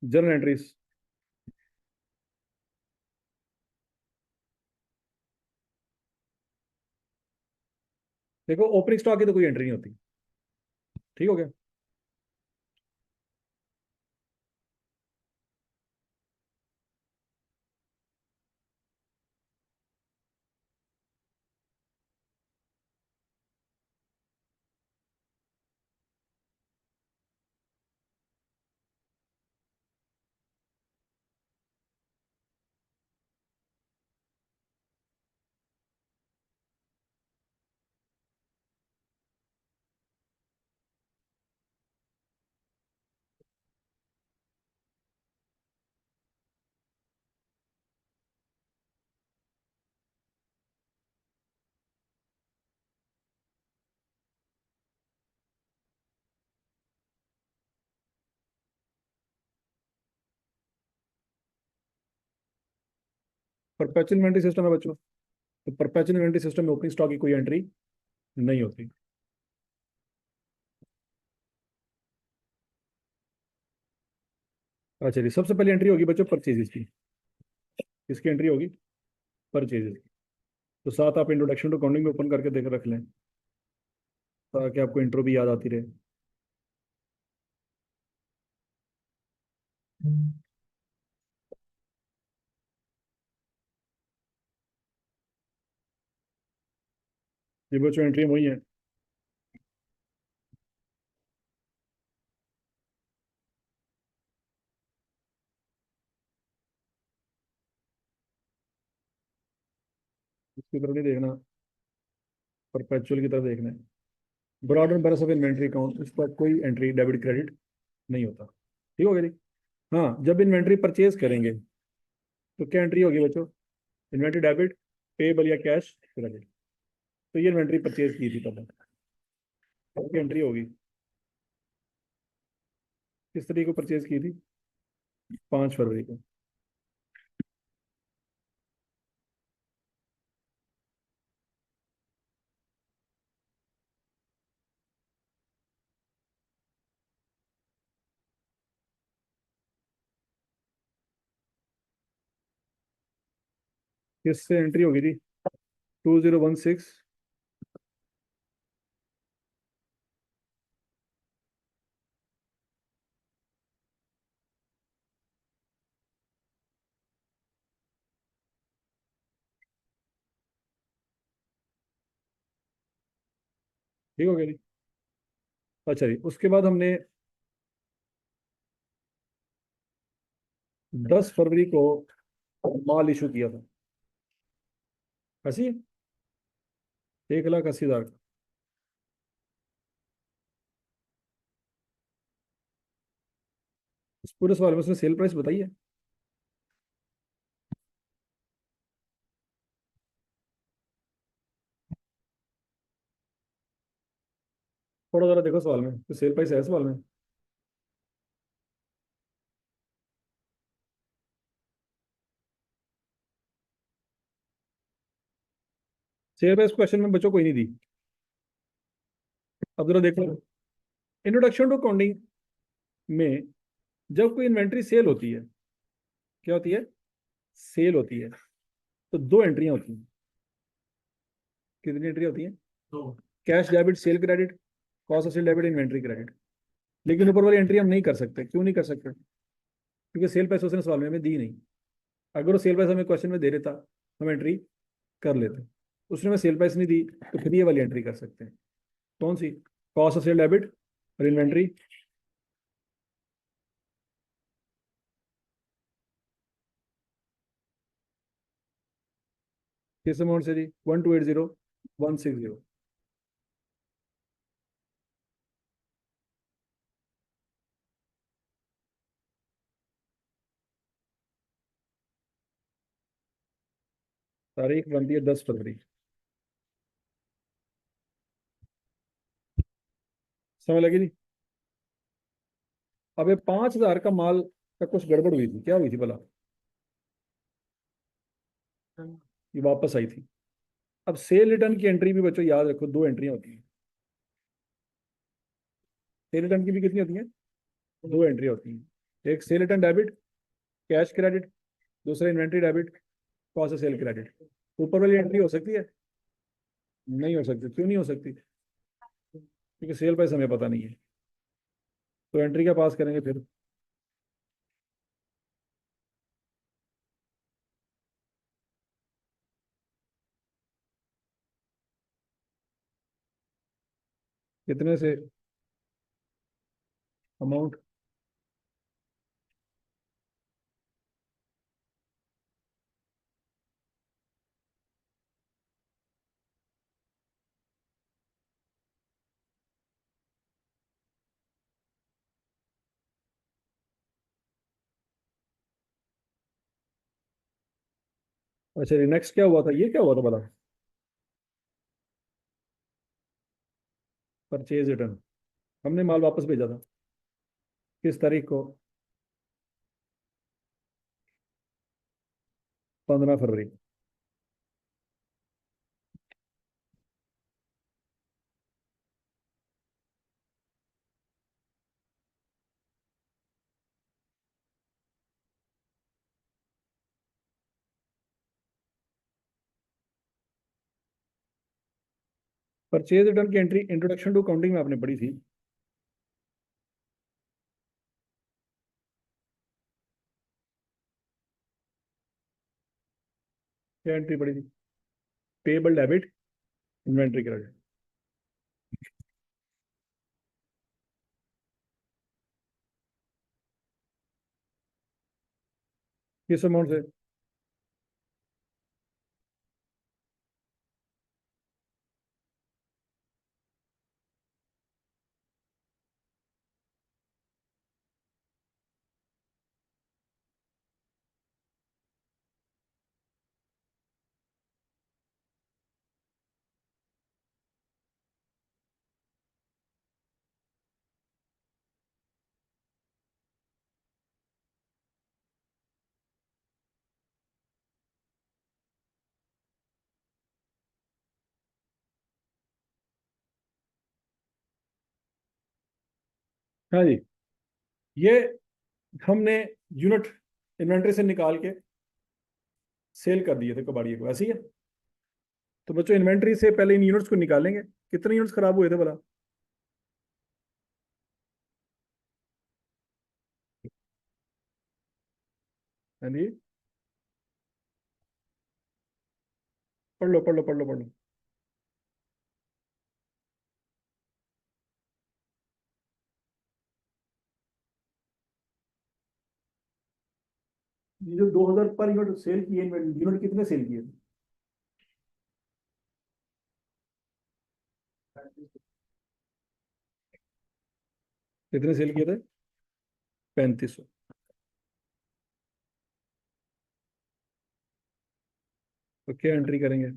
Journal entries. देखो opening stock की तो कोई एंट्री नहीं होती। ठीक हो गया। परपेचुअल इन्वेंटरी सिस्टम है बच्चों, तो परपेचुअल इन्वेंटरी सिस्टम में ओपनिंग स्टॉक की कोई एंट्री नहीं होती। अच्छा चलिए, सबसे पहले एंट्री होगी बच्चों परचेजेस की। किसकी एंट्री होगी? परचेजेस की। तो साथ आप इंट्रोडक्शन टू अकाउंटिंग में ओपन करके देख रख लें, ताकि आपको इंट्रो भी याद आती रहे। ये बच्चों एंट्री वही है। इसकी तरफ नहीं देखना, परपेचुअल की तरफ देखना है। Broad and balance of inventory account, इस पर कोई एंट्री डेबिट क्रेडिट नहीं होता। ठीक हो गया जी। हाँ, जब इन्वेंट्री परचेज करेंगे तो क्या एंट्री होगी बच्चों? इन्वेंट्री डेबिट, पेबल या कैश क्रेडिट। तो ये इन्वेंट्री परचेज की थी तब, तब की एंट्री होगी। किस तरीके को परचेज की थी? 5 फरवरी को। किससे एंट्री होगी जी? 2016। ठीक हो गया जी। अच्छा जी, उसके बाद हमने 10 फरवरी को माल इशू किया था। ऐसी 1,80,000 का। इस पूरे सवाल में उसने सेल प्राइस बताई है? थोड़ा जरा देखो सवाल में, तो सेल प्राइस है सवाल में? सेल प्राइस क्वेश्चन में बच्चों कोई नहीं दी। अब जरा देखो, इंट्रोडक्शन टू अकाउंटिंग में जब कोई इन्वेंट्री सेल होती है, क्या होती है? सेल होती है, तो दो एंट्रियां होती हैं। कितनी एंट्री होती है? दो। Cash debit sale credit, cost of sale debit inventory credit. लेकिन ऊपर वाली एंट्री हम नहीं कर सकते। क्यों नहीं कर सकते? क्योंकि सेल प्राइस उसने सवाल में हमें दी नहीं। अगर वो सेल प्राइस हमें क्वेश्चन में दे देता, हम एंट्री कर लेते। उसने हमें सेल प्राइस नहीं दी, तो फिर ये वाली एंट्री कर सकते हैं। कौन सी? कॉस्ट ऑफ सेल डेबिट और इन्वेंट्री। किस अमाउंट से दी? 1280,160। तारीख बनती है 10 फरवरी। समझ लगी जी? अब ये 5,000 का माल का कुछ गड़बड़ हुई थी। क्या हुई थी भला? ये वापस आई थी। अब सेल रिटर्न की एंट्री भी बच्चों याद रखो, दो एंट्रियां होती हैं। सेल रिटर्न की भी कितनी होती है? दो एंट्री होती हैं, एक sale return debit, cash credit, दूसरा inventory debit, cost of sale credit. ऊपर वाली एंट्री हो सकती है? नहीं हो सकती। क्यों नहीं हो सकती? क्योंकि सेल प्राइस हमें पता नहीं है। तो एंट्री क्या पास करेंगे फिर? कितने से अमाउंट? अच्छा, नेक्स्ट क्या हुआ था? ये क्या हुआ था भला? Purchase return. हमने माल वापस भेजा था किस तारीख को? 15 फरवरी। परचेज रिटर्न की एंट्री इंट्रोडक्शन टू अकाउंटिंग में आपने पढ़ी थी। क्या एंट्री पढ़ी थी? Payable debit, inventory credit. किस अमाउंट से? हाँ जी। ये हमने यूनिट इन्वेंट्री से निकाल के सेल कर दिए थे कबाड़िए को, ऐसे ही है। तो बच्चों, इन्वेंट्री से पहले इन यूनिट्स को निकालेंगे। कितने यूनिट्स खराब हुए थे भला? हाँ जी। पढ़ लो, पढ़ लो, पढ़ लो, पढ़ लो। ये जो 2000 पर यूनिट सेल किए, यूनिट कितने सेल किए थे? कितने सेल किए थे? 3500। तो क्या एंट्री करेंगे?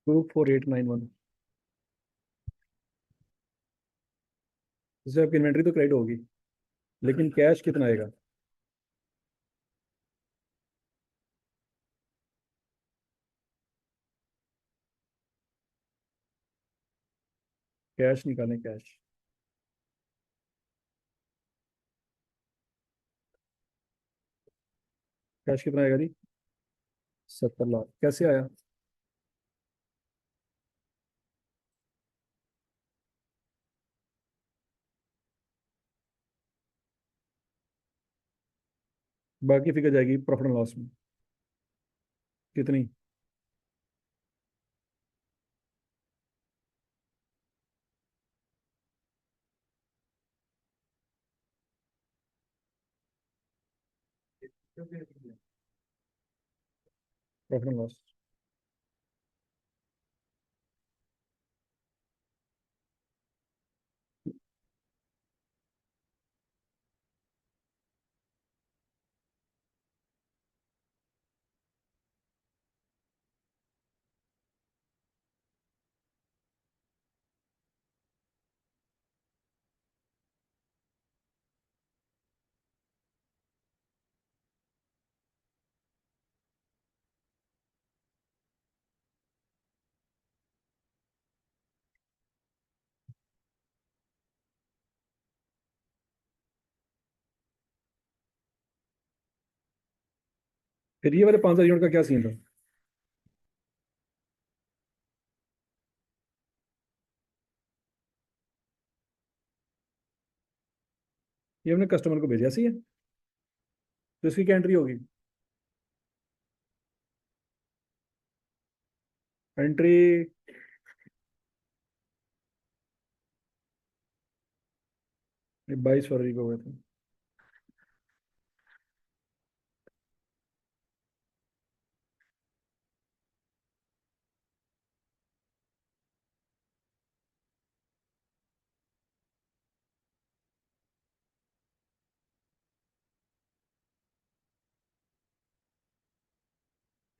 Two four eight nine one. जैसे आपकी इन्वेंट्री तो क्रेडिट होगी, लेकिन कैश कितना आएगा? कैश निकालें, कैश। कैश कितना आएगा जी? 70 लाख। कैसे आया? बाकी फिगर जाएगी प्रॉफिट एंड लॉस में। कितनी? Profit and loss. फिर ये वाले 5,000 यूनिट का क्या सीन था? ये हमने कस्टमर को भेजा, ऐसी है, तो इसकी क्या एंट्री होगी? एंट्री 22 फरवरी को हुए थे।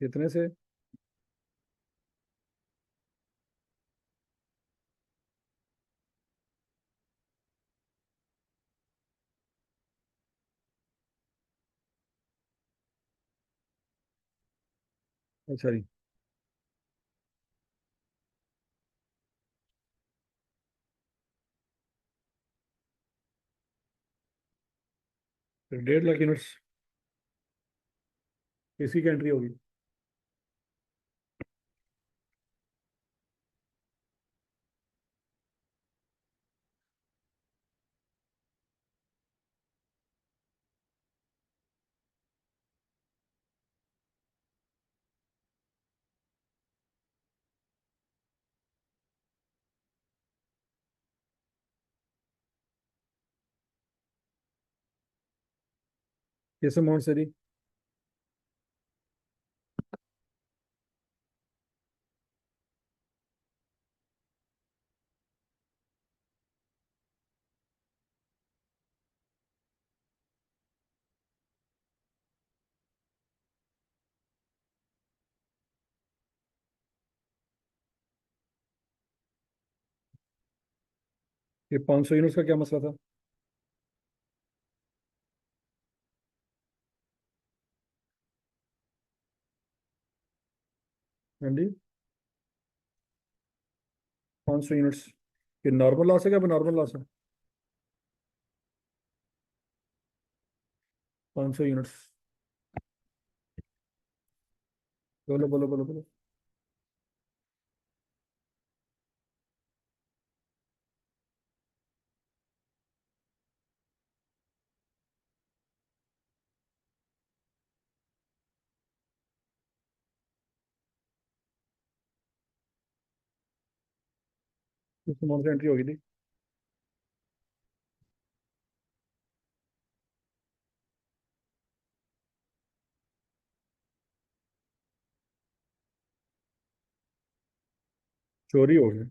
कितने से? अच्छा जी। फिर 1.5 लाख यूनिट्स, इसकी क्या एंट्री होगी? किस अमाउंट से दी? ये 500 यूनिट्स का क्या मसला था? हाँ जी। 500 यूनिट्स, ये नॉर्मल लॉस है क्या नॉर्मल लॉस है? 500 यूनिट्स। बोलो बोलो बोलो बोलो। किस अमाउंट से एंट्री होगी थी? चोरी हो गई?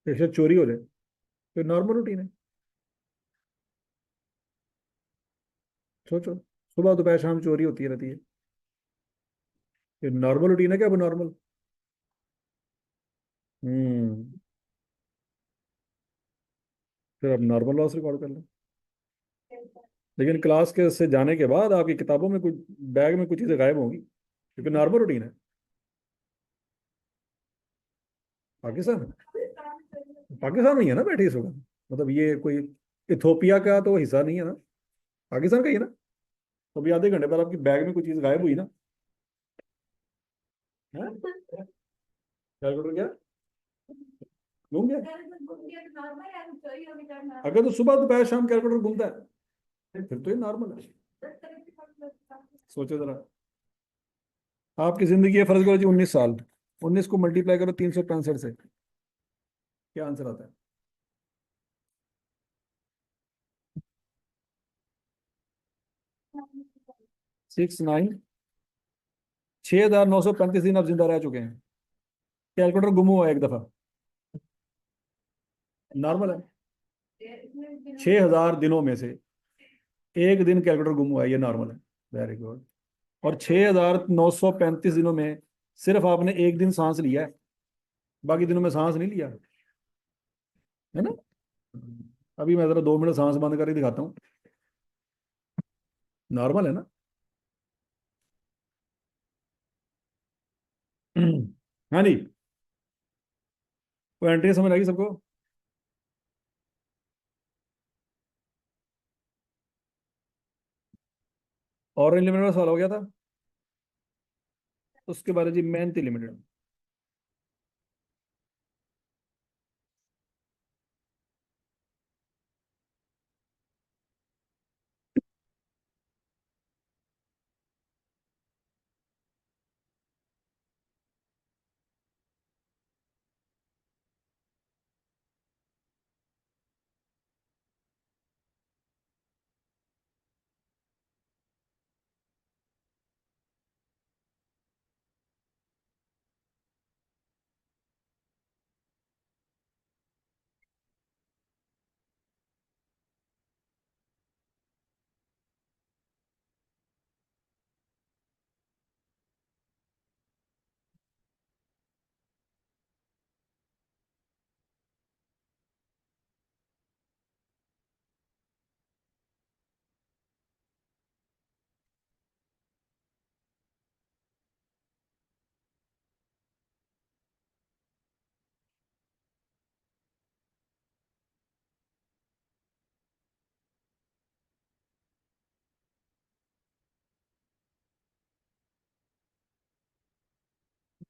ऐसे चोरी हो जाए तो नॉर्मल रूटीन है। सोचो, सुबह दोपहर शाम चोरी होती रहती है। ये नॉर्मल रूटीन है क्या अब नॉर्मल? हम्म। फिर अब नॉर्मल लॉस रिकॉर्ड कर लो। लेकिन क्लास के से जाने के बाद आपकी किताबों में कुछ, बैग में कुछ चीजें गायब होंगी, क्योंकि नॉर्मल रूटीन है। पाकिस्तान, पाकिस्तान में ही है ना बैठी इस वक्त? मतलब ये कोई इथोपिया का तो हिस्सा नहीं है ना? पाकिस्तान का ही है ना? तो अभी आधे घंटे बाद आपकी बैग में कोई चीज गायब हुई ना? कैलकुलेटर क्या घूम गया? अगर तो सुबह दोपहर शाम कैलकुलेटर घूमता है, फिर तो ये नॉर्मल है। सोचो जरा, आपकी जिंदगी है फर्ज करो जी 19 साल, 19 को मल्टीप्लाई करो 365 से, क्या आंसर आता है? 69, 6,935 दिन आप जिंदा रह चुके हैं। कैलकुलेटर गुम हुआ है एक दफा, नॉर्मल है। 6,000 दिनों में से एक दिन कैलकुलेटर गुम हुआ है, ये नॉर्मल है। Very good. और 6,935 दिनों में सिर्फ आपने एक दिन सांस लिया है, बाकी दिनों में सांस नहीं लिया, है ना? अभी मैं जरा 2 मिनट सांस बंद करके दिखाता हूँ, नॉर्मल है ना? हाँ जी। कोई एंट्री समझ आएगी सबको? ऑरेंज लिमिटेड का सवाल हो गया था। उसके बाद है जी मेहनती लिमिटेड।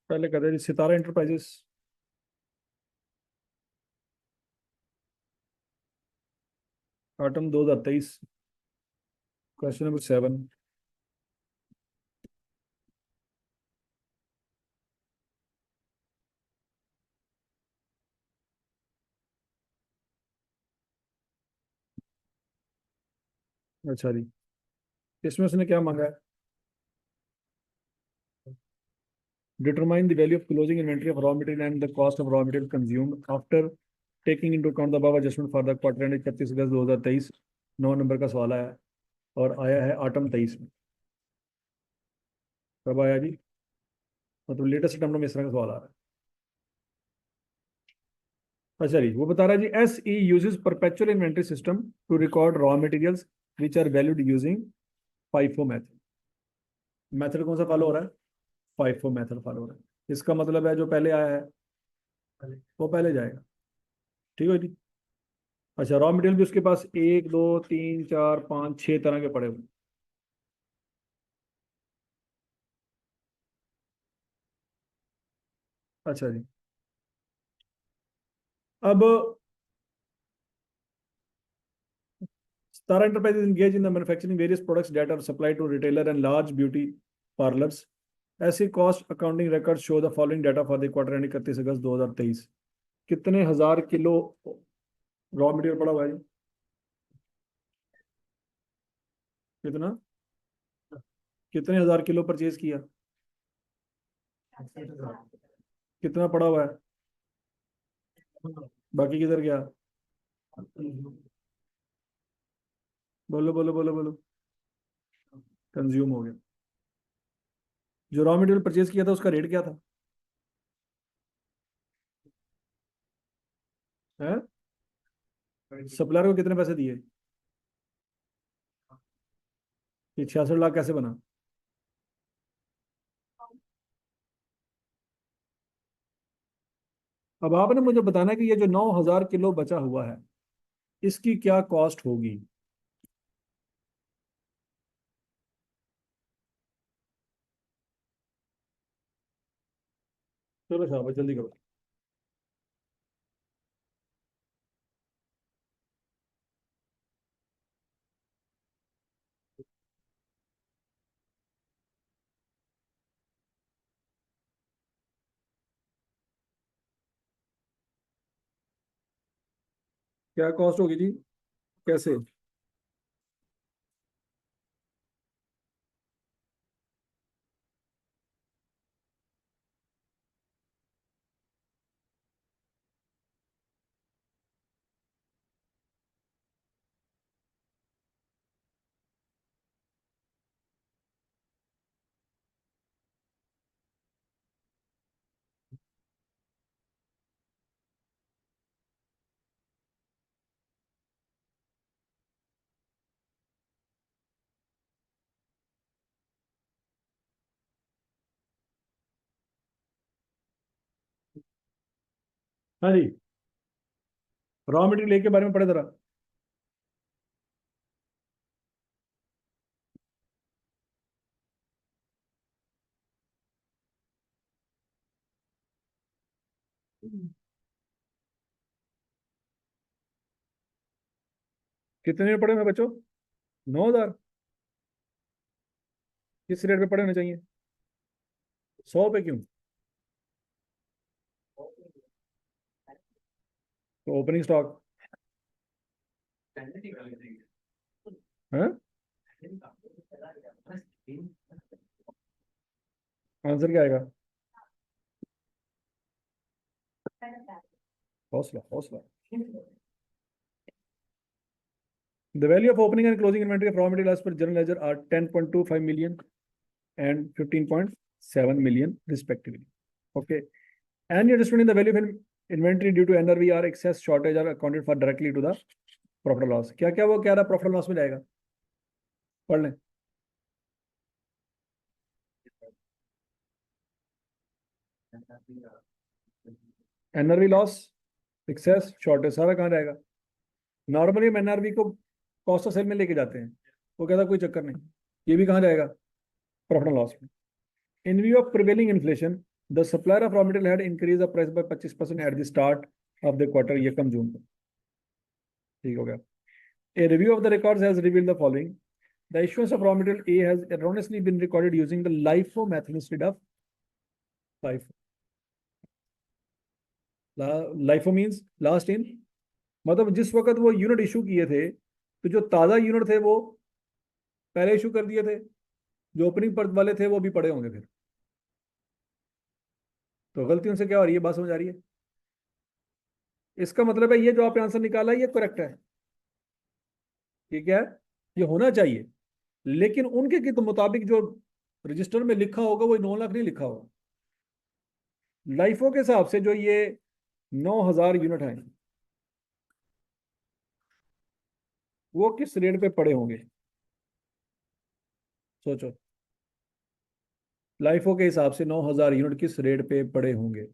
पहले कहते हैं जी सितारा इंटरप्राइजेस। आटम 2023। Question number 7। अच्छा जी, इसमें उसने क्या मांगा है? Determine the value of closing inventory of raw material and the cost of raw material consumed after taking into account the above adjustment for the quarter and 31 August 2023। 9 number का सवाल आया है और आया है आटम 23 में। कब आया जी? मतलब लेटेस्ट सितंबर में इस तरह का सवाल आ रहा है। अच्छा जी, वो बता रहा है G S E uses perpetual inventory system to record raw materials which are valued using FIFO method. Method कौन सा फॉलो हो रहा है? फाइफो मेथड फॉलो हो रहा है। इसका मतलब है जो पहले आया है वो पहले जाएगा। ठीक है जी। अच्छा, रॉ मटेरियल भी उसके पास 1 2 3 4 5 6 तरह के पड़े हुए हैं। अच्छा जी। अब Star Enterprises engage in the manufacturing various products that are supplied to retailer and large beauty parlors. ऐसी cost accounting record show the following data for the quarter and 31 अगस्त 2023। कितने हजार किलो रॉ मटेरियल पड़ा हुआ है? कितना? कितने हजार kilo purchase किया? कितना पड़ा हुआ है? बाकी किधर गया? बोलो बोलो बोलो बोलो। कंज्यूम हो गया। जो रॉ मटेरियल परचेज किया था उसका रेट क्या था? है? सप्लायर को कितने पैसे दिए? ये 66 लाख कैसे बना? अब आपने मुझे बताना है कि ये जो 9,000 किलो बचा हुआ है इसकी क्या कॉस्ट होगी? चलो शाबाश, जल्दी करो। क्या कॉस्ट होगी जी? कैसे? हाँ जी, रॉ मटेरियल के बारे में पढ़े जरा। कितने पड़े हुए बच्चों? 9,000? किस रेट पे पड़े होने चाहिए? 100 पे क्यों? तो ओपनिंग स्टॉक है। आंसर क्या आएगा? हौसला हौसला। The value of opening and closing inventory of raw material as per general ledger are 10.25 million and 15.7 million respectively. Okay. Any adjustment in the value of inventory due to NRV or excess shortage are accounted for directly to the profit loss. क्या क्या वो कह रहा profit loss में जाएगा? पढ़ लें। NRV loss, access, shortage, सारा कहाँ जाएगा? नॉर्मली हम एनआरवी को कॉस्ट ऑफ सेल में लेके जाते हैं, वो कहता कोई चक्कर नहीं, ये भी कहाँ जाएगा? प्रॉफिट लॉस में। इन view of prevailing inflation the supplier of raw material had increase the price by 25% at the start of the quarter, ये कम जून को। ठीक हो गया। A review of the records has revealed the following. The issuance of raw material A has erroneously been recorded using the LIFO method instead of FIFO. LIFO means last in, मतलब जिस वक्त वो unit issue किए थे तो जो ताज़ा unit थे वो पहले इशू कर दिए थे, जो ओपनिंग पर वाले थे वो भी पड़े होंगे फिर। तो गलती उनसे क्या हो रही है, बात समझ आ रही है? इसका मतलब है ये जो आपने आंसर निकाला है ये करेक्ट है। ठीक है, ये होना चाहिए, लेकिन उनके के तो मुताबिक जो रजिस्टर में लिखा होगा वो 9 लाख नहीं लिखा होगा। लाइफो के हिसाब से जो ये 9,000 यूनिट हैं वो किस रेट पे पड़े होंगे? सोचो, लाइफो के हिसाब से 9,000 यूनिट किस रेट पे पड़े होंगे?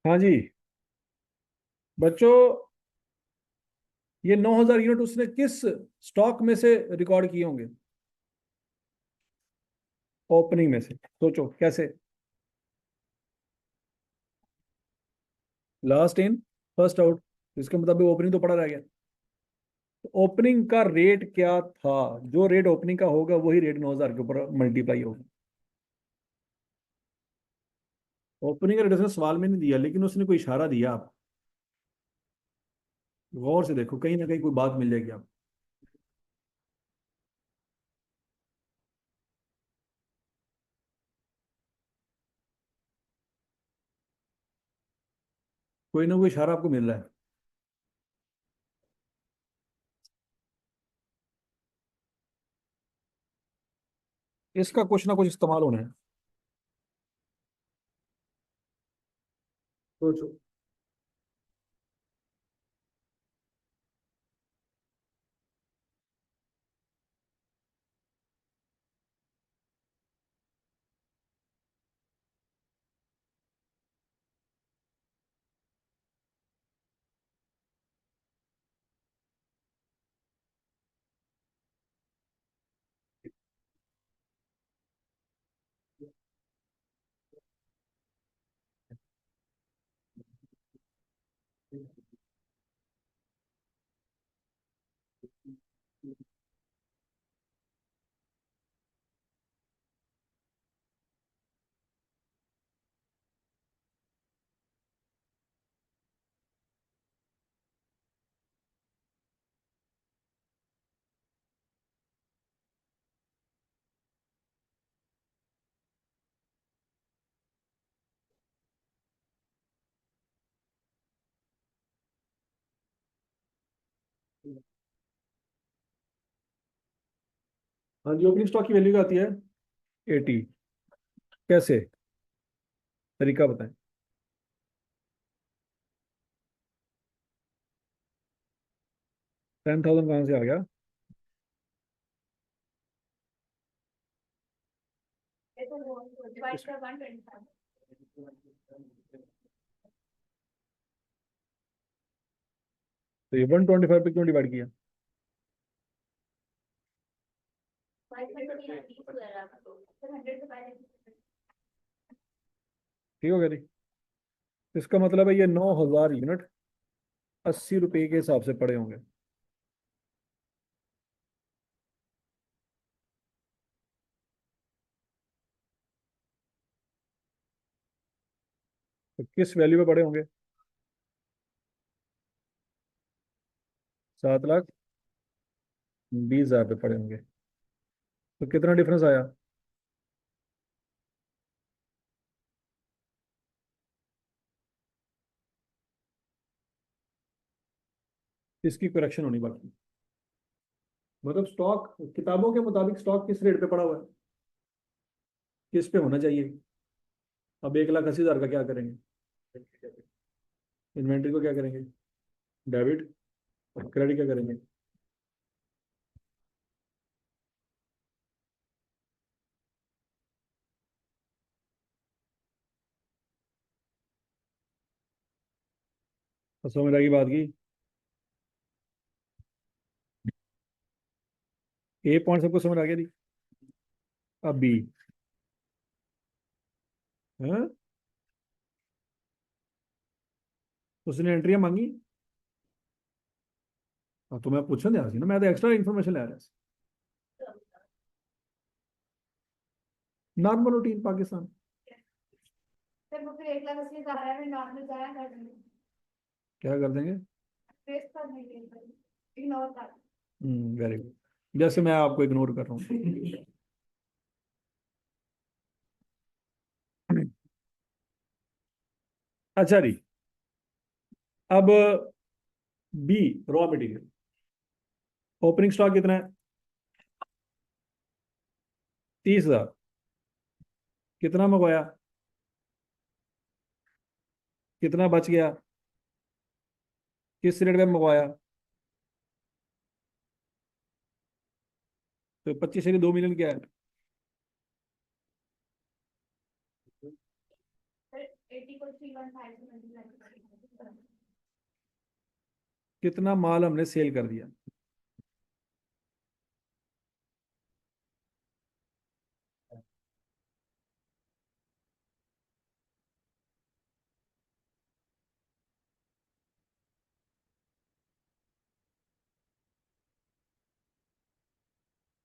हाँ जी बच्चों, ये 9,000 यूनिट उसने किस स्टॉक में से रिकॉर्ड किए होंगे? ओपनिंग में से। सोचो कैसे? लास्ट इन फर्स्ट आउट, इसके मुताबिक ओपनिंग तो पड़ा रह गया। तो ओपनिंग का रेट क्या था? जो रेट ओपनिंग का होगा वही रेट 9,000 के ऊपर मल्टीप्लाई होगा। ओपनिंग का रेट उसने सवाल में नहीं दिया, लेकिन उसने कोई इशारा दिया। आप गौर से देखो, कहीं ना कहीं कोई बात मिल जाएगी आप। कोई ना कोई इशारा आपको मिल रहा है। इसका कुछ ना कुछ इस्तेमाल होना है। सोचो। हाँ जी, ओपनिंग स्टॉक की वैल्यू क्या आती है? 80। कैसे? तरीका बताएं। 10,000 कहाँ से आ गया? तो ये 125 पे क्यों डिवाइड किया? ठीक हो गया जी। इसका मतलब है ये 9,000 यूनिट 80 रुपए के हिसाब से पड़े होंगे। तो किस वैल्यू पे पड़े होंगे? 7,20,000 पे पड़े होंगे। तो कितना डिफरेंस आया? इसकी करेक्शन होनी बाकी। मतलब स्टॉक किताबों के मुताबिक स्टॉक किस रेट पे पड़ा हुआ है, किस पे होना चाहिए। अब 1,80,000 का क्या करेंगे? इन्वेंट्री को क्या करेंगे? डेबिट। क्रेडिट क्या करेंगे? तो समझ आएगी बात की। ए पॉइंट सबको समझ आ गया नहीं? अब बी। हाँ, उसने एंट्रियां मांगी। हाँ, तो मैं पूछा ध्यान से ना, मैं तो एक्स्ट्रा इन्फॉर्मेशन ले रहा है। Normal routine Pakistan. फिर वो फिर 1,80,000 का है, मैं नॉर्मल जाया कर देंगे। क्या कर देंगे? फेस कर देंगे, इग्नोर कर। Very good. जैसे मैं आपको इग्नोर कर रहा हूँ। अच्छा जी। अब B, raw material. Opening stock कितना है? 30,000। कितना मंगवाया? कितना बच गया? किस रेट में मंगवाया? तो 25 से 2 मिलियन क्या है? कितना माल हमने सेल कर दिया?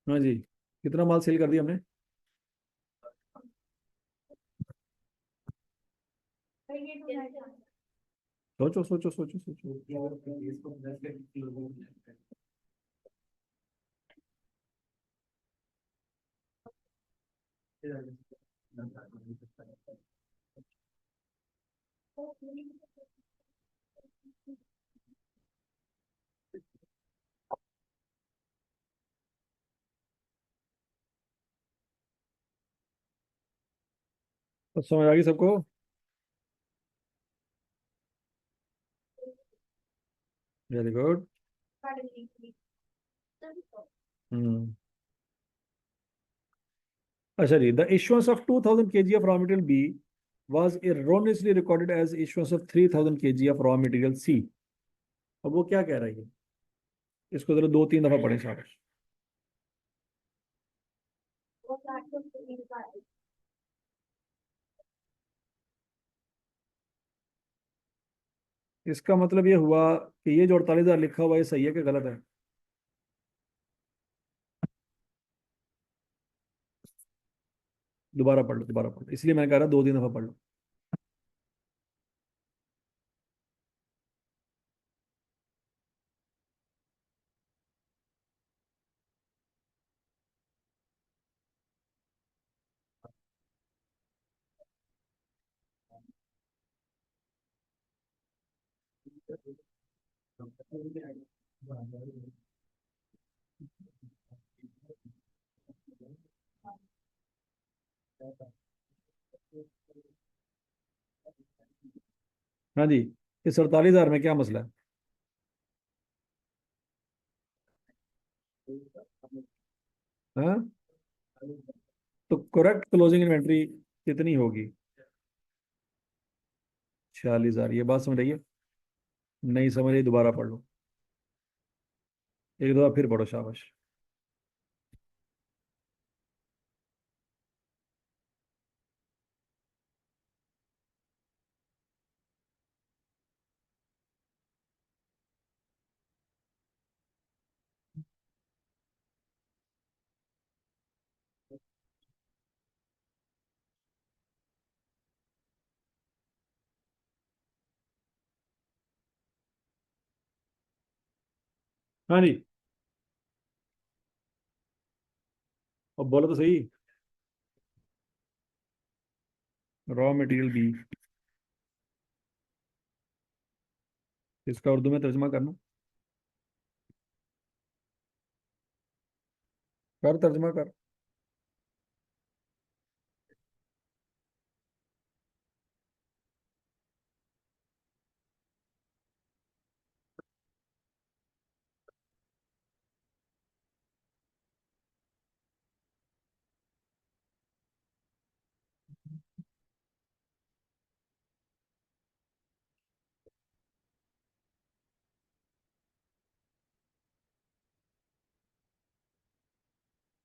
हाँ जी। कितना माल सेल कर दिया हमने? सोचो सोचो सोचो सोचो। तो समझ आ गई सबको? Very good. हम्म। अच्छा जी, the issuance of 2,000 kg of raw material B was erroneously recorded as issuance of 3,000 kg of raw material C। अब वो क्या कह रही है? इसको जरा 2-3 दफा पढ़े साहब। इसका मतलब ये हुआ कि ये जो 48,000 लिखा हुआ है, ये सही है कि गलत है? दोबारा पढ़ लो, दोबारा पढ़ लो, इसलिए मैंने कह रहा 2-3 दफा पढ़ लो। हाँ जी, इस 48,000 में क्या मसला है? हाँ, तो करेक्ट क्लोजिंग इन्वेंट्री कितनी होगी? 46,000। ये बात समझ रही है? नहीं समझ रही, दोबारा पढ़ लो। एक दो बार फिर पढ़ो, शाबाश। हाँ जी, अब बोलो तो सही। रॉ मटेरियल बी, इसका उर्दू में तर्जमा करना। कर, तर्जमा कर।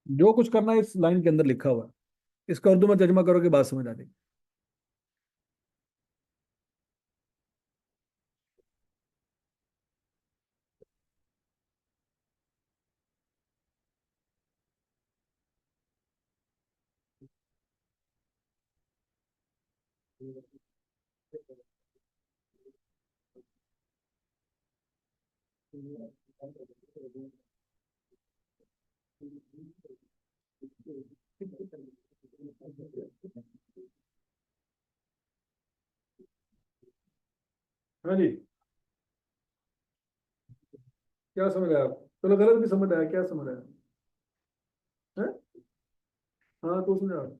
जो कुछ करना है इस लाइन के अंदर लिखा हुआ है, इसका उर्दू में तर्जमा करोगे बात समझ आ जाएगी। हाँ जी, क्या समझ आया आपको? चलो, गलत भी समझ आया, क्या समझ आया है? हाँ, तो समझ आया।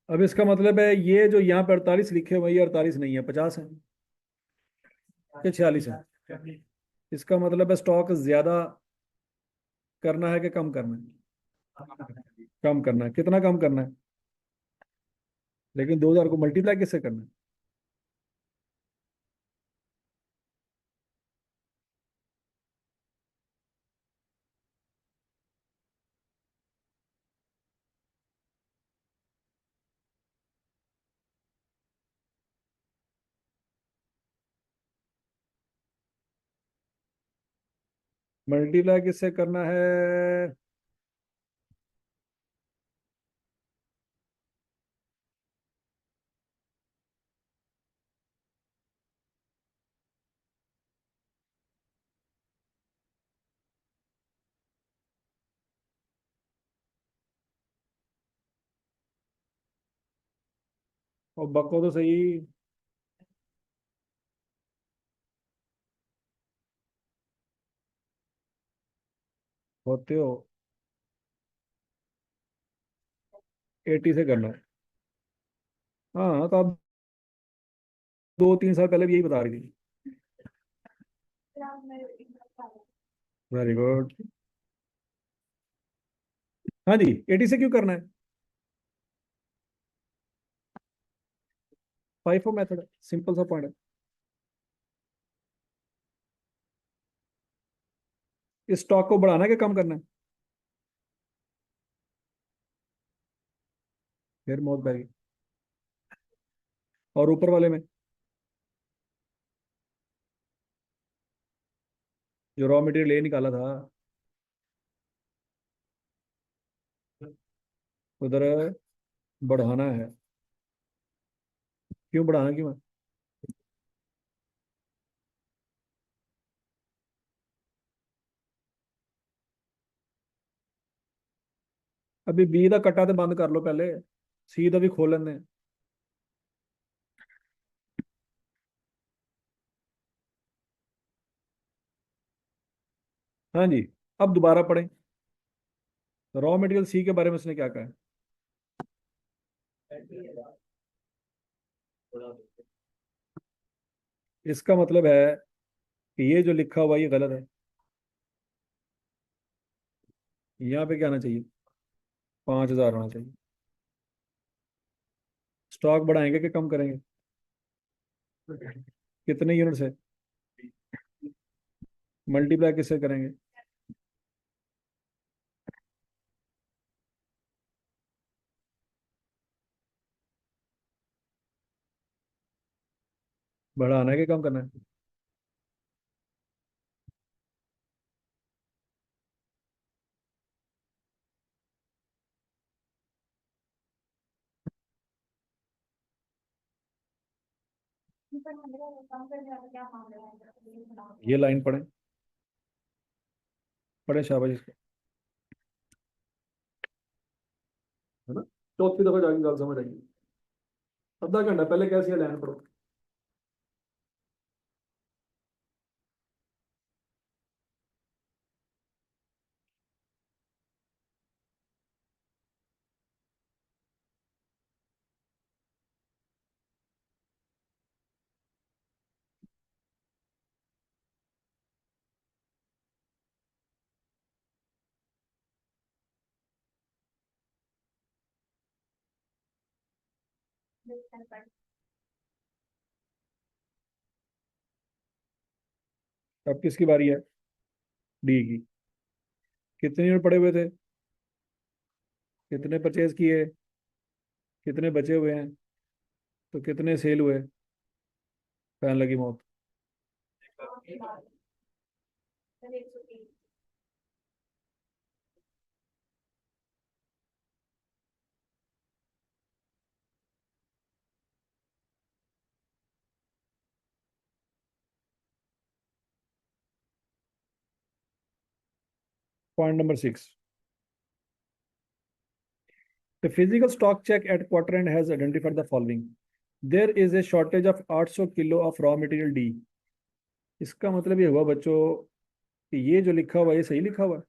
अब इसका मतलब है ये जो यहाँ पे 48 लिखे हुए, ये 48 नहीं है, 50 है या 46 है? इसका मतलब है स्टॉक ज्यादा करना है कि कम करना है? कम करना है। कितना कम करना है? लेकिन 2,000 को मल्टीप्लाई किससे करना है? मल्टीप्लाई किससे करना है? और बको तो सही। होते हो। 80 से करना है। हाँ, तो आप 2-3 साल पहले भी यही बता रही थी। Very good. हाँ जी, 80 से क्यों करना है? फाइफो मेथड, सिंपल सा पॉइंट है। इस स्टॉक को बढ़ाना है कि कम करना है? फिर मौत बैगी। और ऊपर वाले में जो रॉ मटेरियल ले निकाला था। उधर बढ़ाना है। क्यों बढ़ाना, क्यों है? अभी बी का कट्टा तो बंद कर लो पहले, सी का भी खोल लेने। हाँ जी। अब दोबारा पढ़ें। रॉ मटेरियल सी के बारे में उसने क्या कहा है? इसका मतलब है कि ये जो लिखा हुआ ये गलत है। यहाँ पे क्या आना चाहिए? 5,000 होना चाहिए। स्टॉक बढ़ाएंगे कि कम करेंगे? कितने यूनिट से? मल्टीप्लाई किससे करेंगे? बढ़ाना है कि कम करना है? ये लाइन पढ़ें, पढ़े शाबाश इसको, है ना? चौथी दफा जाके गल समझ आएगी। आधा घंटा पहले कैसी है लाइन पढ़ो। अब किसकी बारी है? डी की। कितने यूनिट पड़े हुए थे? कितने परचेज किए? कितने बचे हुए हैं? तो कितने सेल हुए? फैन लगी मौत। 6. The physical stock check at quarter end has identified the following. There is a shortage of 800 kilo of raw material D. इसका मतलब ये हुआ बच्चों कि ये जो लिखा हुआ है ये सही लिखा हुआ है।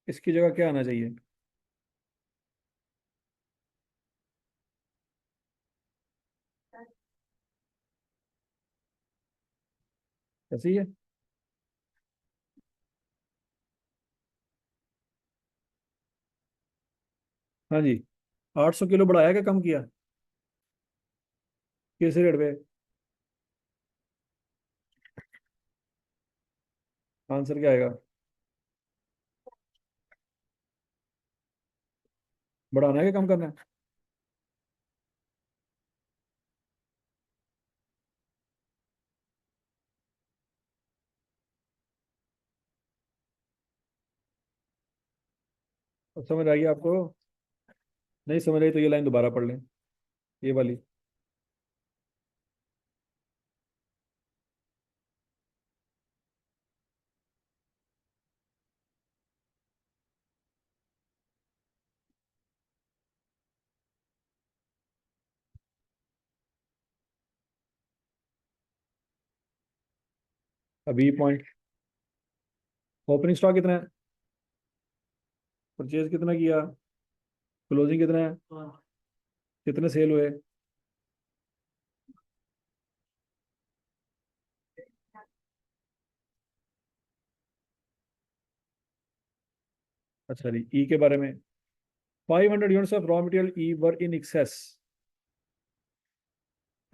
इसकी जगह क्या आना चाहिए? ऐसे ही है। हाँ जी। 800 किलो बढ़ाया क्या कम किया? किस रेट पे? आंसर क्या आएगा? बढ़ाना है कि कम करना है? अब समझ आ गया आपको? नहीं समझ आई तो ये लाइन दोबारा पढ़ लें, ये वाली। अभी पॉइंट। ओपनिंग स्टॉक कितना है? परचेज कितना किया? क्लोजिंग कितना है? कितने सेल हुए? अच्छा जी, ई के बारे में। 500 units of raw material E were in excess.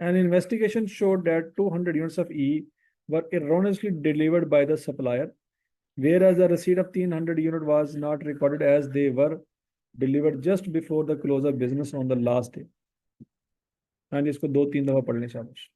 An investigation showed that 200 units of E were erroneously delivered by the supplier, whereas the receipt of 300 unit was not recorded as they were delivered just before the close of business on the last day. हाँ जी, इसको 2-3 दफा पढ़ लें शाबाश।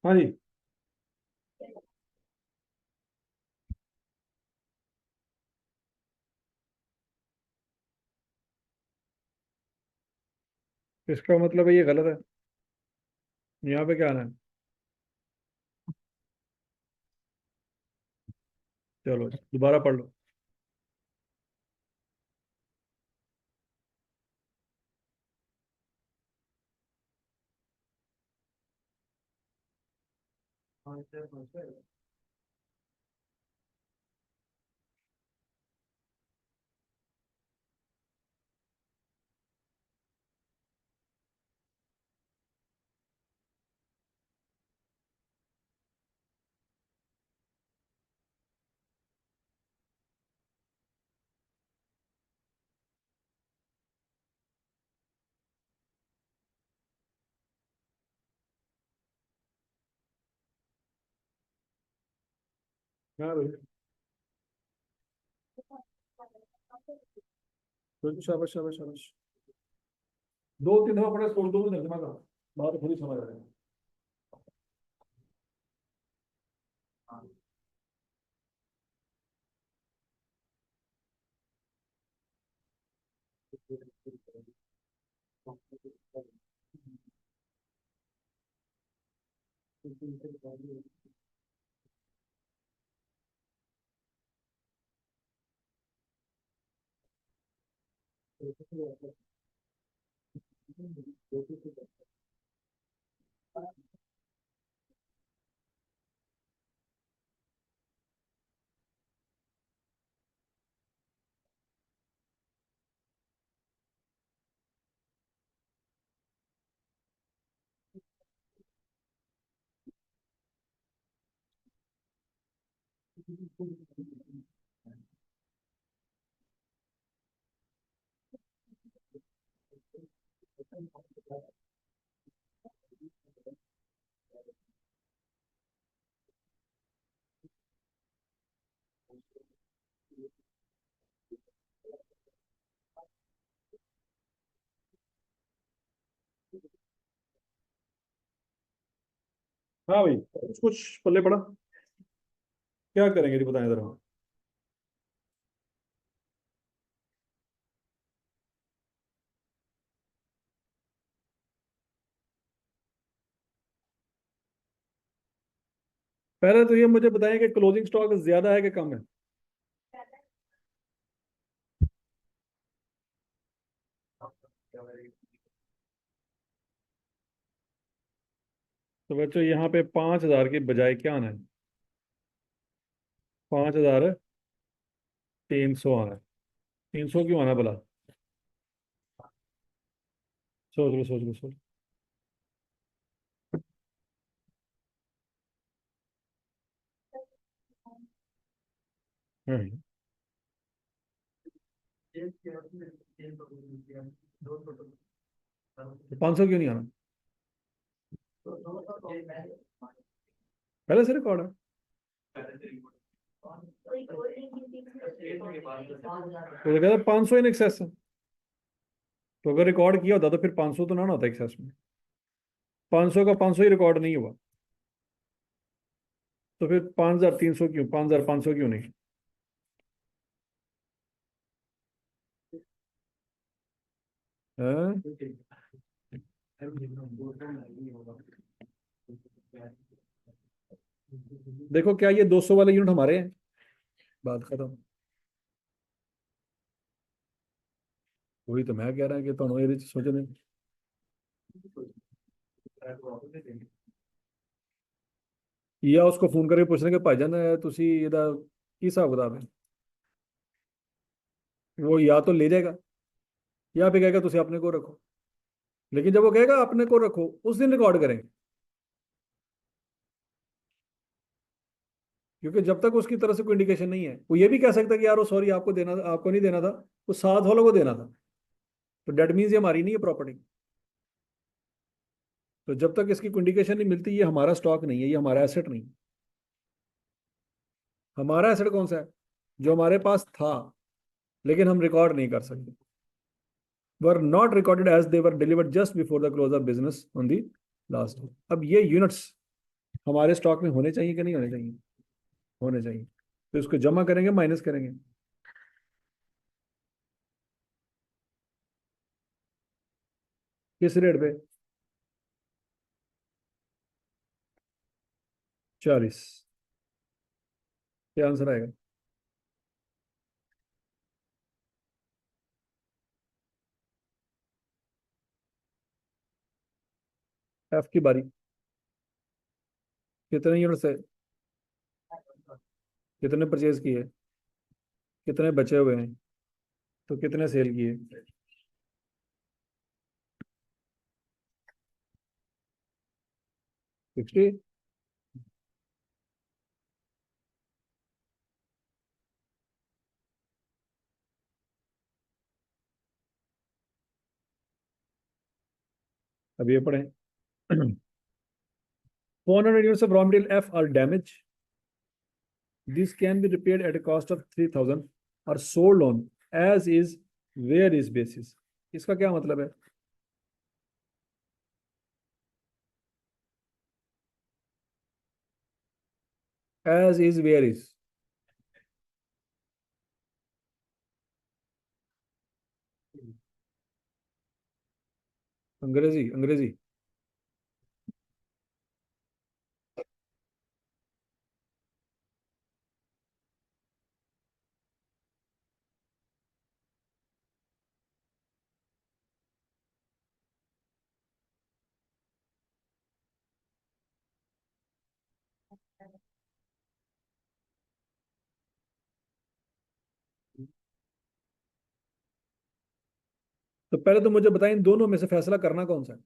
हाँ जी। इसका मतलब है ये गलत है। यहाँ पे क्या आना है? चलो दोबारा पढ़ लो। हाँ भाई। बिल्कुल, शाबाश शाबाश शाबाश। दो तीन दफा पढ़े, स्कूल दो तर्जमा करो, बात थोड़ी समझ आ जाएगी। हाँ भाई, कुछ कुछ पल्ले पड़ा। क्या करेंगे जी, बताएं जरा। पहले तो ये मुझे बताएं कि क्लोजिंग स्टॉक ज्यादा है कि कम है। तो बच्चों यहाँ पे 5,000 के बजाय क्या आना है? 5,300 आना है। 300 क्यों आना भला? सोच लो सोच लो सोच लो। हम्म। 500 क्यों नहीं आना? पहले से रिकॉर्ड है। तो कहता 500 इन एक्सेस है। तो अगर रिकॉर्ड किया होता तो फिर 500 तो ना होता एक्सेस में। 500 का 500 ही रिकॉर्ड नहीं हुआ। तो फिर 5,300 क्यों, 5,500 क्यों नहीं? हैं? देखो, क्या ये 200 वाले यूनिट हमारे हैं? बात खत्म। वही तो मैं कह रहा कि ਤੁਹਾਨੂੰ ਇਹਦੇ ਚ सोचने। या उसको फोन करके पूछने के भाईजान ਤੁਸੀਂ ਇਹਦਾ ਕੀ ਹਿਸਾਬ किताब है। वो या तो ले जाएगा या फिर कहेगा ਤੁਸੀਂ अपने को रखो। लेकिन जब वो कहेगा अपने को रखो, उस दिन रिकॉर्ड करेंगे। क्योंकि जब तक उसकी तरफ से कोई इंडिकेशन नहीं है, वो ये भी कह सकता है कि यार वो सॉरी आपको देना, आपको नहीं देना था, वो साथ वालों को देना था, तो डेट मीन्स ये हमारी नहीं है प्रॉपर्टी। तो जब तक इसकी कोई इंडिकेशन नहीं मिलती, ये हमारा स्टॉक नहीं है, ये हमारा एसेट नहीं है। हमारा एसेट कौन सा है? जो हमारे पास था लेकिन हम रिकॉर्ड नहीं कर सकते, were not recorded as they were delivered just before the close of business on the last. अब ये यूनिट्स हमारे स्टॉक में होने चाहिए कि नहीं होने चाहिए? होने चाहिए। तो इसको जमा करेंगे, माइनस करेंगे। किस रेट पे? 40। क्या आंसर आएगा? एफ की बारी। कितने यूनिट्स है? कितने परचेज किए? कितने बचे हुए हैं? तो कितने सेल किए? 60। अब ये पढ़ें। 400 units of raw material F are damaged. This can be repaired at a cost of 3000 or sold on as is where is basis। इसका क्या मतलब है? as is where is। अंग्रेजी अंग्रेजी। तो पहले तो मुझे बताएं इन दोनों में से फैसला करना कौन सा है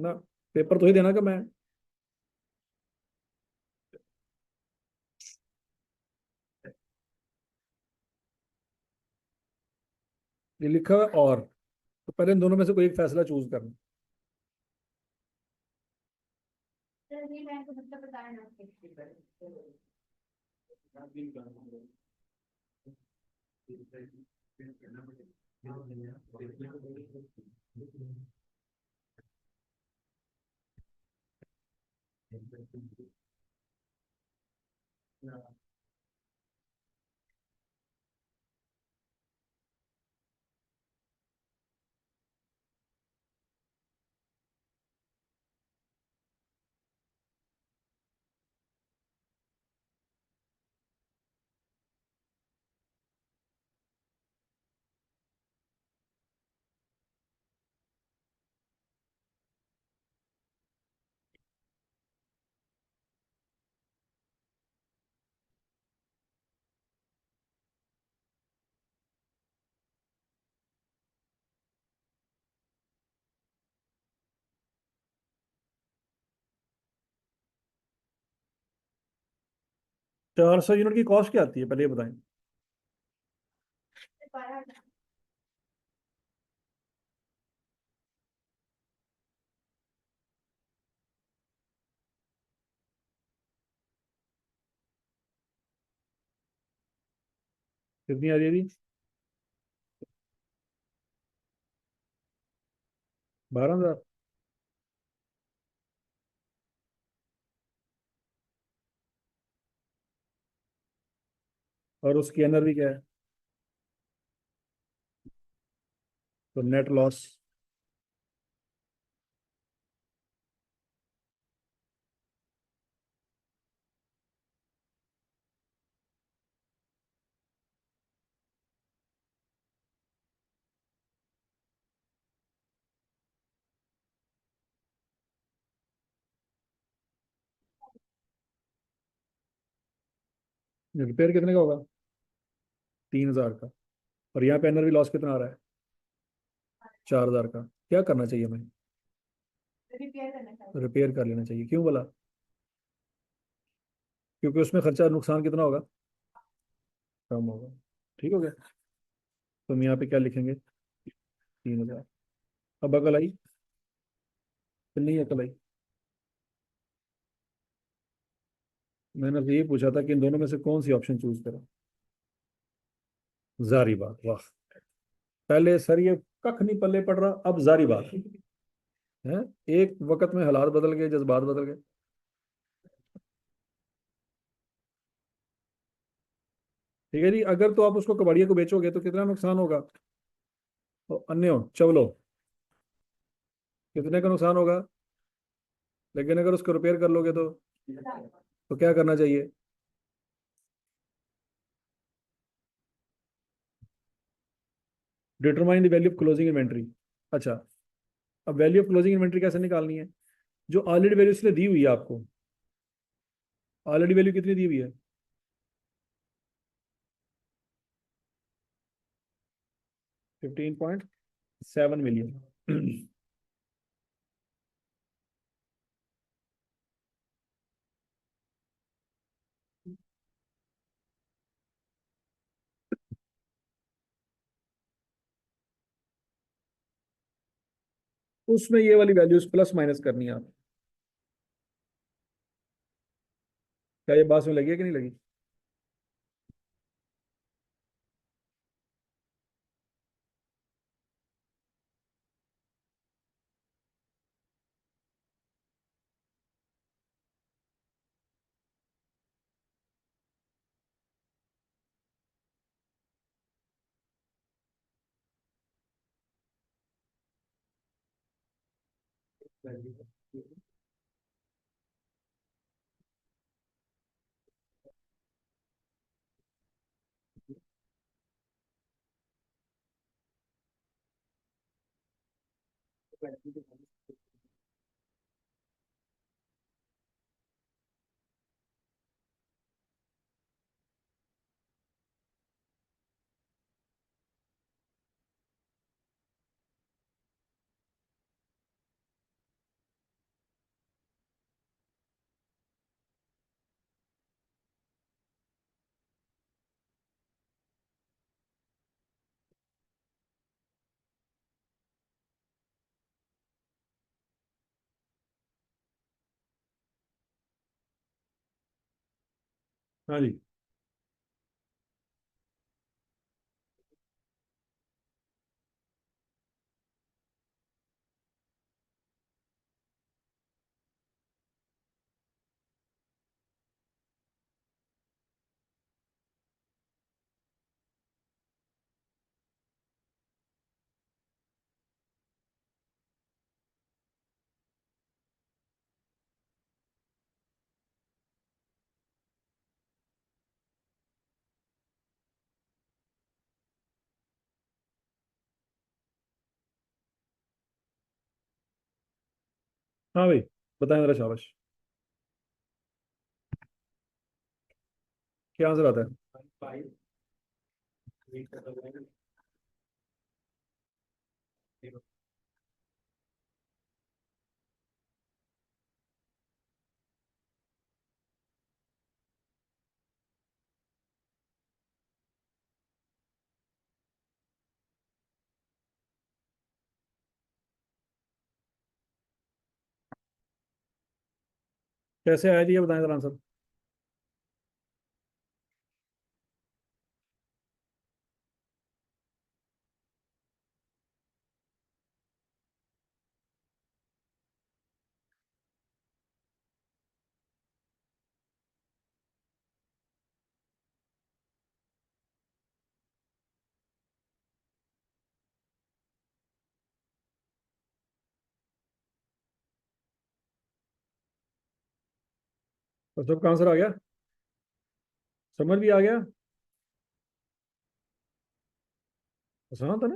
ना? पेपर तो ही देना कि मैं। ये लिखा हुआ है और, तो पहले इन दोनों में से कोई एक फैसला चूज करना। तो 400 यूनिट की कॉस्ट क्या आती है पहले ये बताएं। कितनी आ रही है जी? 12,000। और उसकी एनआरवी क्या है? तो नेट लॉस। रिपेयर कितने का होगा? 3,000 का। और यहाँ पे एनआरवी लॉस कितना आ रहा है? 4,000 का। क्या करना चाहिए हमें? रिपेयर कर लेना चाहिए। क्यों बोला? क्योंकि उसमें खर्चा नुकसान कितना होगा, कम होगा। ठीक हो गया। तो हम यहाँ पे क्या लिखेंगे, 3,000। अब अकल आई, फिर नहीं अकल आई। मैंने तो ये पूछा था कि इन दोनों में से कौन सी ऑप्शन चूज करें। जारी बात, वाह। पहले सर ये कख नहीं पल्ले पड़ रहा, अब जारी बात है। एक वक्त में हालात बदल गए, जज्बात बदल गए। ठीक है जी, अगर तो आप उसको कबाड़िया को बेचोगे तो कितना नुकसान होगा, तो अन्य चवलो कितने का नुकसान होगा। लेकिन अगर उसको रिपेयर कर लोगे तो क्या करना चाहिए। Determine the value of closing inventory. अच्छा, अब वैल्यू ऑफ क्लोजिंग इन्वेंट्री कैसे निकालनी है, जो ऑलरेडी वैल्यू उसने दी हुई है आपको। ऑलरेडी वैल्यू कितनी दी हुई है, 15.7 मिलियन। उसमें ये वाली वैल्यूज प्लस माइनस करनी है आप। क्या ये बात में लगी है कि नहीं लगी। हाँ जी। हाँ भाई, बताएं मेरा, शाबाश। क्या आंसर आता है। कैसे आया जी, ये बताएं जरा आंसर। तो सबका आंसर आ गया, समझ भी आ गया। आसान था ना।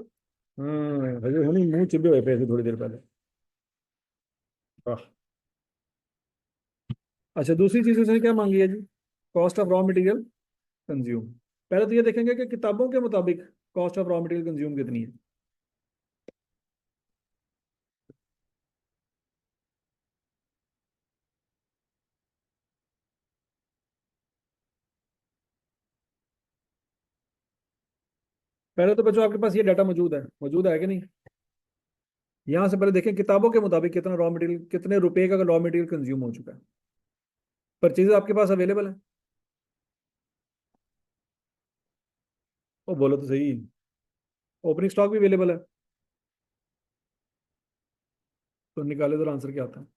हाँ, हजे हुनी मुंह चिब्बे हुए पे थे थोड़ी देर पहले। वाह। अच्छा, दूसरी चीज उसने क्या मांगी है जी, cost of raw material consume. पहले तो ये देखेंगे कि किताबों के मुताबिक cost of raw material consume कितनी है। पहले तो बच्चों आपके पास ये डाटा मौजूद है कि नहीं? यहाँ से पहले देखें किताबों के मुताबिक कितना रॉ मटेरियल, कितने रुपए का रॉ मटेरियल कंज्यूम हो चुका है। परचेज आपके पास अवेलेबल है? वो बोलो तो सही। ओपनिंग स्टॉक भी अवेलेबल है? तो निकाले तो आंसर क्या आता है?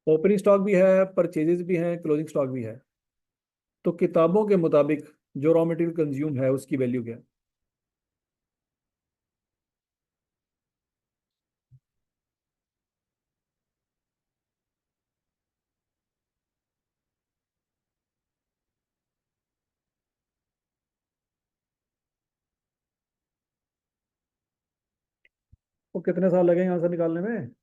ओपनिंग स्टॉक भी है, परचेजेस भी हैं, क्लोजिंग स्टॉक भी है। तो किताबों के मुताबिक जो रॉ मटेरियल कंज्यूम है उसकी वैल्यू क्या है? वो कितने साल लगेंगे आंसर निकालने में?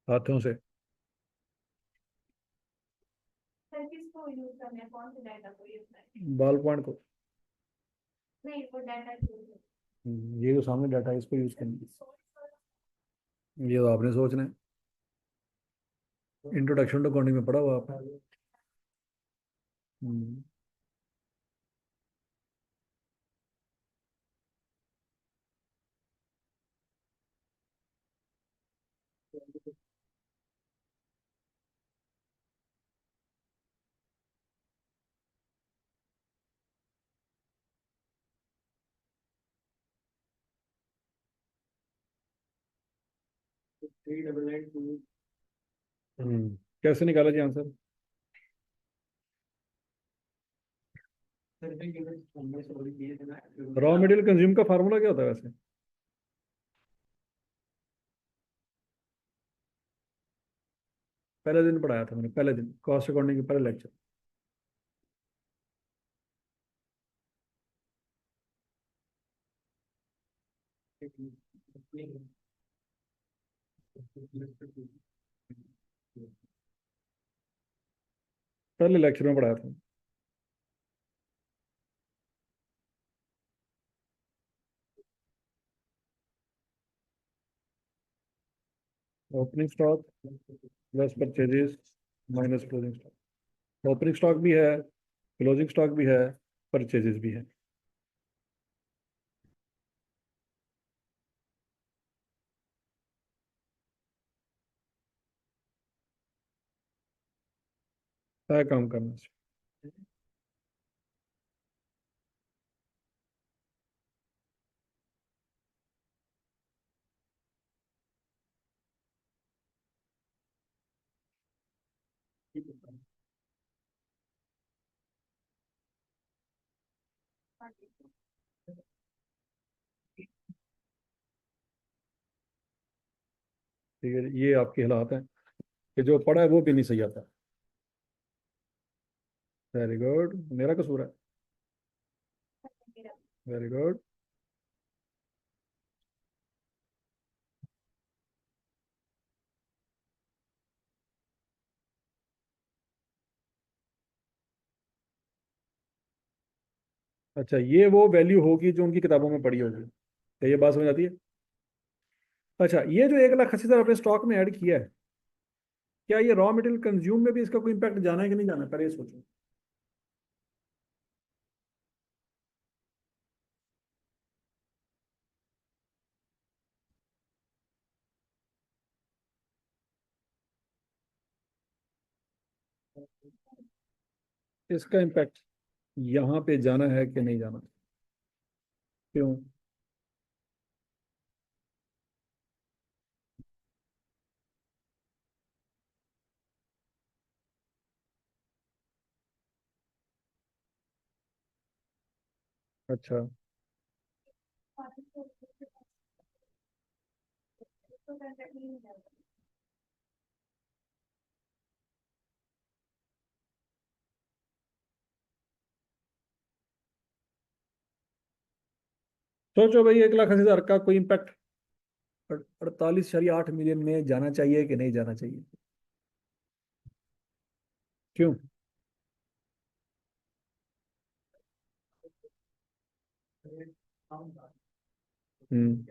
हाथों से। बॉल पॉइंट को। ये तो सामने डाटा है, इसको यूज करेंगे। ये तो आपने सोचना है। इंट्रोडक्शन टू अकाउंटिंग में पढ़ा हुआ आपने? हम्म। 399 2। कैसे निकाला जी आंसर? रॉ मटेरियल कंज्यूम का फार्मूला क्या होता है वैसे? पहले दिन पढ़ाया था मैंने, पहले दिन कॉस्ट अकाउंटिंग के पहले लेक्चर। पहले लेक्चर में पढ़ाया था। Opening stock plus purchases minus closing stock. Opening stock भी है, क्लोजिंग स्टॉक भी है, परचेजेस भी है। क्या काम करना चाहिए? ठीक है, ये आपके हालात हैं कि जो पढ़ा है वो भी नहीं सही आता। वेरी गुड, मेरा कसूर है। Very good. अच्छा, ये वो वैल्यू होगी जो उनकी किताबों में पड़ी होगी, क्या ये बात समझ आती है? अच्छा, ये जो 1,80,000 आपने स्टॉक में ऐड किया है, क्या ये रॉ मटेरियल कंज्यूम में भी इसका कोई इम्पैक्ट जाना है कि नहीं जाना है? पहले ये सोचो। इसका इम्पैक्ट यहाँ पे जाना है कि नहीं जाना? क्यों? अच्छा। सोचो भाई, 1,80,000 का कोई इम्पैक्ट 48.8 मिलियन में जाना चाहिए कि नहीं जाना चाहिए? क्यों? हम्म।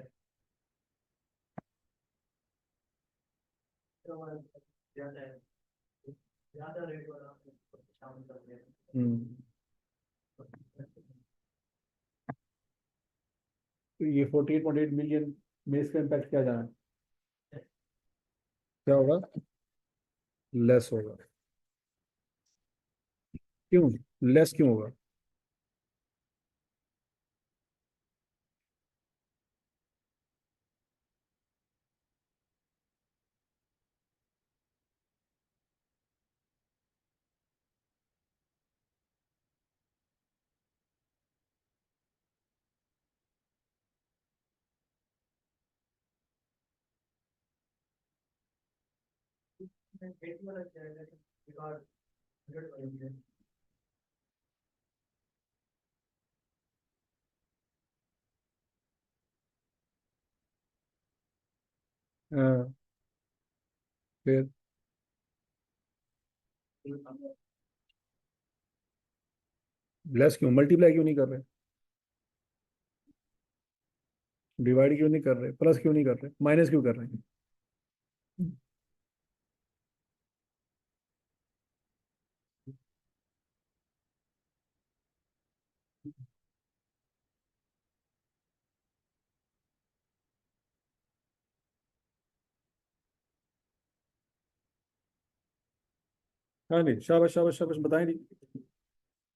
हम्म। तो ये 48.8 मिलियन में इसका इम्पैक्ट क्या जाना है? क्या होगा? लेस होगा। क्यों? लेस क्यों होगा? हाँ, फिर लेस क्यों? मल्टीप्लाई क्यों नहीं कर रहे? डिवाइड क्यों नहीं कर रहे? प्लस क्यों नहीं कर रहे? माइनस क्यों कर रहे हैं? हाँ नहीं, शाबाश शाबाश शाबाश, बताएं नहीं।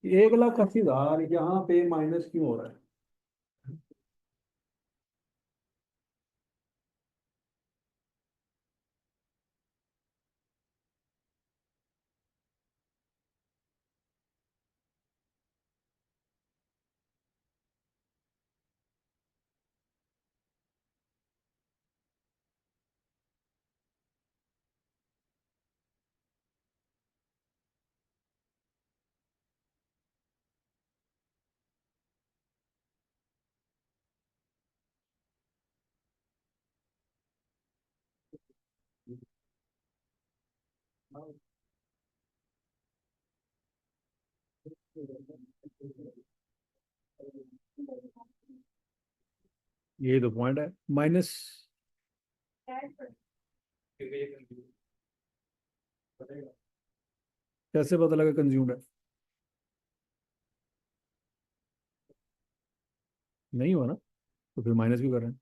1,80,000 यहाँ पे माइनस क्यों हो रहा है? यही तो पॉइंट है, माइनस। कैसे पता लगा कंज्यूम्ड है? नहीं हुआ ना, तो फिर माइनस क्यों कर रहे हैं?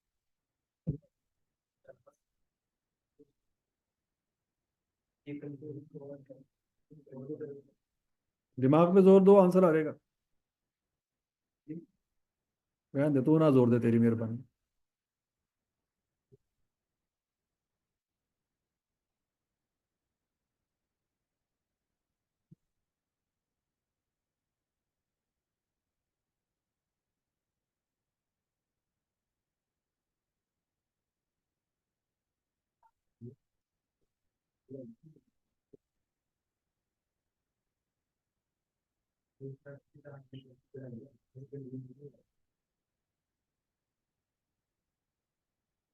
दिमाग पे जोर दो, आंसर आ जाएगा। रहने दे, तू ना जोर दे, तेरी मेहरबानी।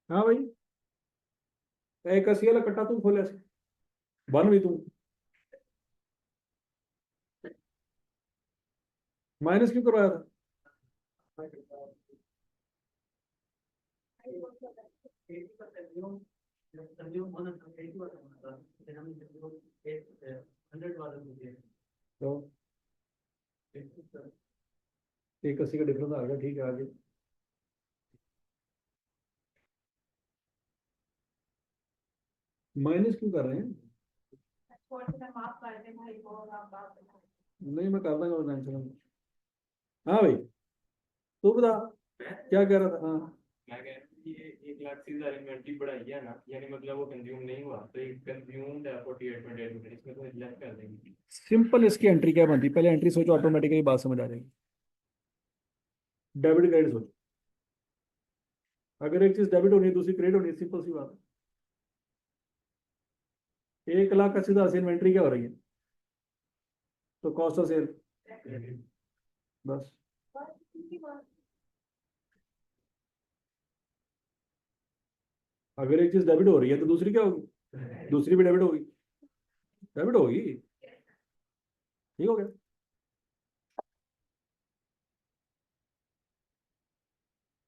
हाँ भाई, एक कसी वाला कट्टा तू खोले से बन भी तू। माइनस क्यों करवाया था? तो एक अस्सी का डिफरेंस आ गया, ठीक है, आगे। माइनस क्यों कर रहे हैं? नहीं, मैं कर दूंगा, टेंशन। हाँ भाई, तू बता क्या कह रहा था। हाँ, मैं कह रहा हूँ ये 1 लाख से ज्यादा इन्वेंट्री बढ़ाई है ना, यानी मतलब वो कंज्यूम नहीं हुआ तो ये कंज्यूम्ड है 48.8 इसमें तो लेस कर देंगे। सिंपल इसकी एंट्री क्या बनती है, पहले एंट्री सोचो, ऑटोमेटिकली बात समझ आ जाएगी। डेबिट क्रेडिट सोचो, अगर एक चीज डेबिट होनी है दूसरी क्रेडिट होनी है, सिंपल सी बात है। 1,80,000 इन्वेंट्री क्या हो रही है, तो कॉस्ट ऑफ सेल, बस। अगर एक चीज डेबिट हो रही है तो दूसरी क्या होगी, दूसरी भी डेबिट होगी, डेबिट होगी। ठीक हो गया।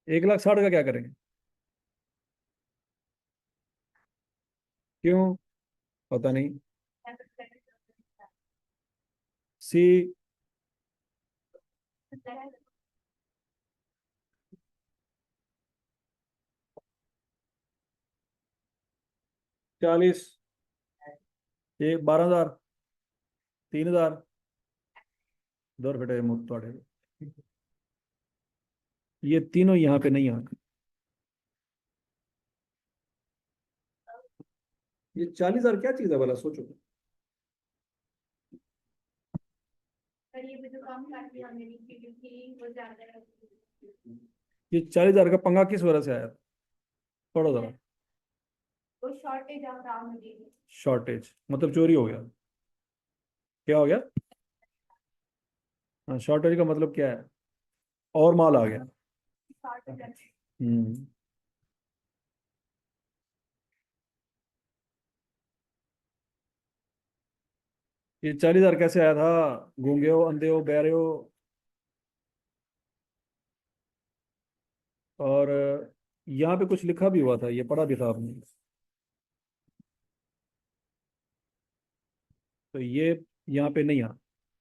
1,60,000 का क्या करेंगे, क्यों, पता नहीं। सी, 40, एक 12,000, 3,000, दो रुपये मुफ्त थोड़े। ये तीनों यहाँ पे नहीं आना। ये 40,000 क्या चीज है भला, सोचो। ये 40,000 का पंगा किस वजह से आया, पढ़ो जरा। शॉर्टेज मतलब चोरी हो गया, क्या हो गया। हाँ, शॉर्टेज का मतलब क्या है, और माल आ गया। हम्म। ये 40,000 कैसे आया था, गूंगे हो, अंधे हो, बहरे हो, और यहाँ पे कुछ लिखा भी हुआ था, ये पढ़ा भी था आपने। तो ये यहाँ पे नहीं आ,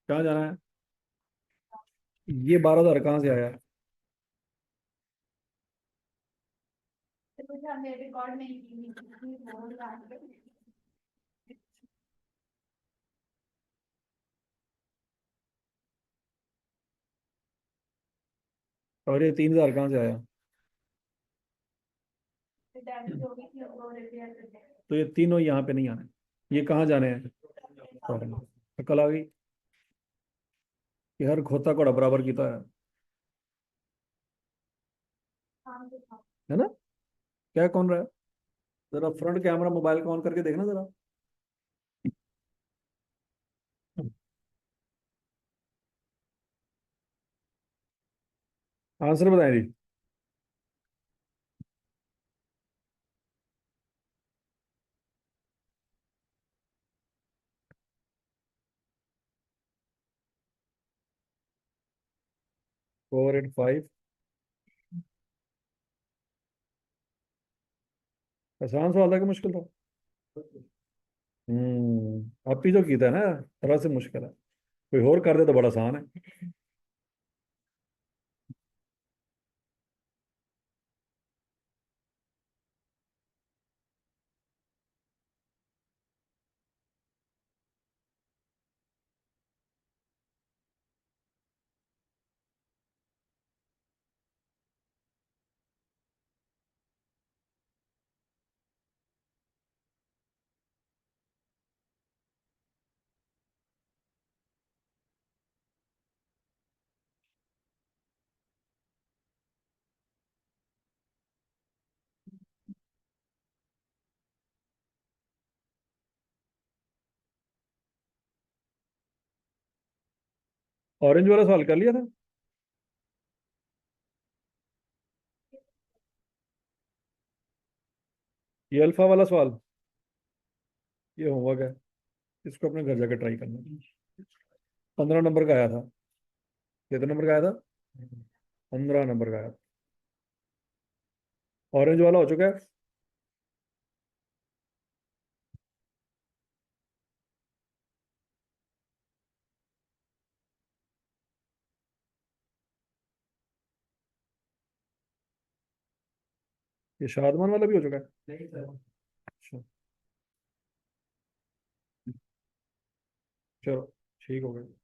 कहाँ जाना है। ये 12,000 कहाँ से आया, और ये 3,000 कहाँ से आया। तो ये तीनों यहाँ पे नहीं आने, ये कहाँ जाने हैं, तो कल आ गई कि हर खोता घोड़ा बराबर कीता है ना। क्या कौन रहा है, जरा फ्रंट कैमरा मोबाइल को ऑन करके देखना जरा। आंसर बताएं जी। 485। आसान सवाल था कि मुश्किल था। आप ही जो कीता है ना, थोड़ा से मुश्किल है, कोई और कर दे तो बड़ा आसान है। ऑरेंज वाला सवाल कर लिया था। ये अल्फा वाला सवाल, ये होमवर्क है, इसको अपने घर जाकर ट्राई करना। 15 नंबर का आया था, कितने नंबर का आया था, 15 नंबर का आया था। ऑरेंज वाला हो चुका है। ये शादमान वाला भी हो चुका है। अच्छा। चलो ठीक हो गया।